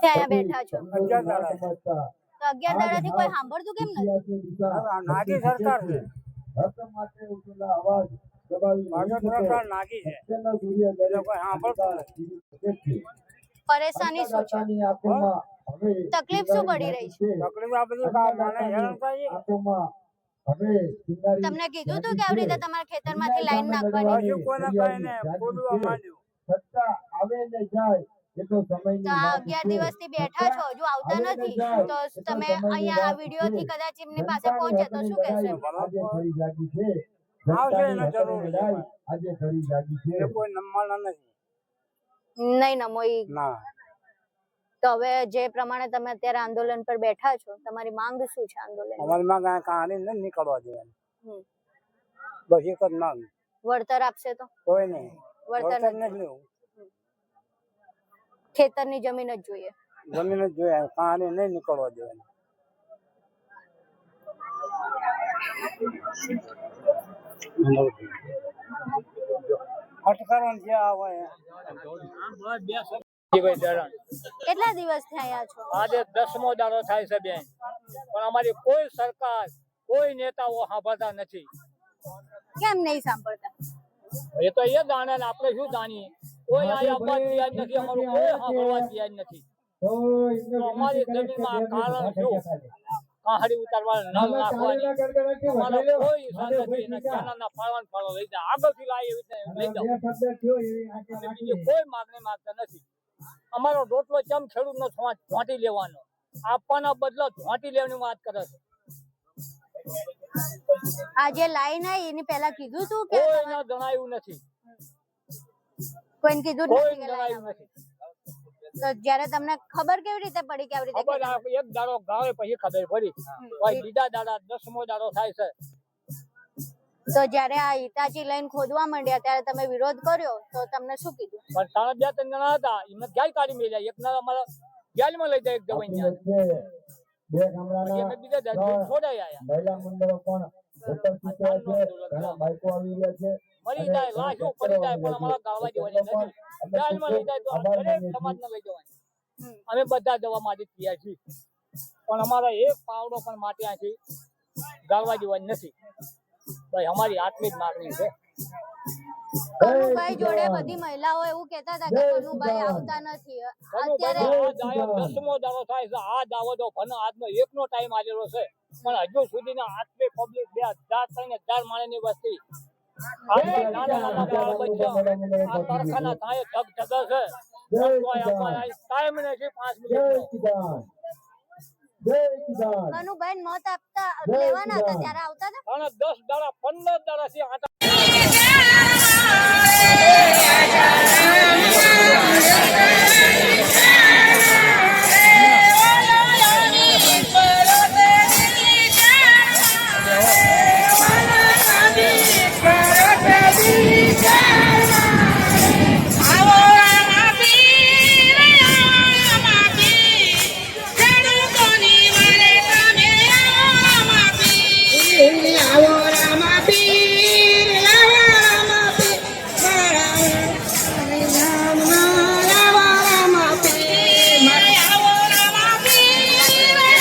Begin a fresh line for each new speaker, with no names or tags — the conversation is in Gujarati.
દિવસથી અહીંયા બેઠા છો?
11 દાડા
તો 11 દાડાથી કોઈ સાંભળતું કેમ નથી?
નાગી સરકાર છે, સરકાર નાગી છે, કોઈ સાંભળતું નથી.
પરેશાની શું છે? તકલીફ શું પડી રહી છે?
તકલીફ આ બધી મને હેરાન થાય.
તમને કીધું તું કે આવી રીતે તમારા ખેતરમાંથી લાઈન નાખવાની?
હજુ કોને કહીને બોલવા માંડ્યું.
તો આ 11 દિવસથી બેઠા છો, હજુ આવતા નથી, તો તમે અહીંયા આ વિડીયોથી કદાચ એમની પાસે પહોંચે તો શું કહેશો?
આવશે એને જરૂર છે, કોઈ નમવાના નથી.
નહીં નમો ઈ.
ના,
તો હવે જે પ્રમાણે તમે અત્યારે આંદોલન પર બેઠા છો, તમારી માંગ શું છે આંદોલન?
અમારી માં કહાની નથી નીકળવા દેવાની, બસ એક જ માંગ.
વળતર આપશે તો?
કોઈ નહીં,
વળતર
વળતર
નથી.
નથી લેવું,
ખેતરની જમીન જ જોઈએ.
જમીન જ જોઈએ, કહાની નહીં નીકળવા દેવાની. અટકારણ જે આવે
કેટલા દિવસથી અહીંયા છો?
આજે 10મો દાડો થાય છે બેન, પણ અમારી કોઈ સરકાર, કોઈ નેતાઓ સાંભળતા નથી.
કેમ નહીં સાંભળતા?
એ તો એ જાણે ને આપણે શું જાણીએ. કોઈ અહીંયા આવવા તૈયાર નથી, અમારું કોઈ સાંભળવા તૈયાર નથી. તો અમારી જમીનમાં કારણ શું? કહાડી ઉતારવા ન નાખવાની અમારો કોઈ ઈચ્છા નથી. એના ચાનાના ફાળવાન ફાળો લઈ જાય, આગળથી લાવી એવી રીતે લઈ જાઓ. બીજી કોઈ માગણી માંગતા નથી. અમારો રોટલો ચમ ખેડૂતનો ઝોંટી લેવાનો, આપવાના બદલો ઝોંટી લેવાની વાત કરે છે.
આ જે લાઈન આવી એની પહેલા કીધું તું કે
કોઈને જણાયું નથી,
કોઈને કીધું
કોઈ
નથી કે
જણાયું
લાઈન
નથી.
તો જ્યારે તમને ખબર કેવી રીતે પડી કે આવી રીતે
ખબર એક દાડો ગાવે પછી ખબર પડી, ભાઈ બીજા દાડા 10મો દાડો થાય છે.
તો જ્યારે આ હિતાચી લાઈન ખોદવા માંડ્યા ત્યારે તમે વિરોધ કર્યો તો તમને શું કીધું?
પણ 3-2 જણા હતા, એમને ક્યાંય કાઢી મેળ્યા. એક ના અમારા જેલમાં લઈ જાય, એક દવાઈ અમે બીજા દર્દી છોડાઈ આવ્યા. મરી જાય, લાશું પડી જાય, પણ અમારા ગાળવા દેવાની નથી. જેલમાં લઈ જાય તો દરેક સમાજને લઈ જવાની. અમે બધા જવા માટે તૈયાર છીએ, પણ અમારા એક પાવડો પણ માટે આથી ગાળવા દેવાની નથી. ભાઈ અમારી આટલી જ માગણી છે.
કનુભાઈ જોડે બધી મહિલાઓ એવું કહેતા હતા કે કનુભાઈ આવતા નથી. અત્યારે
10મો દાડો થાય છે. આ દાવો તો ભલે આજનો એકનો ટાઈમ આવેલો છે, પણ હજુ સુધીના આટલી પબ્લિક 2000-3000 માણસની વસ્તી નાના નાના બાળ બચ્ચા આ કારખાના થાય ધગ ધગ છે. ટાઈમ નથી 5 મિનિટ.
કનુભાઈ મત આપતા લેવાના હતા ત્યારે આવતા હતા.
અને 10 દાડા 15 દાડા થી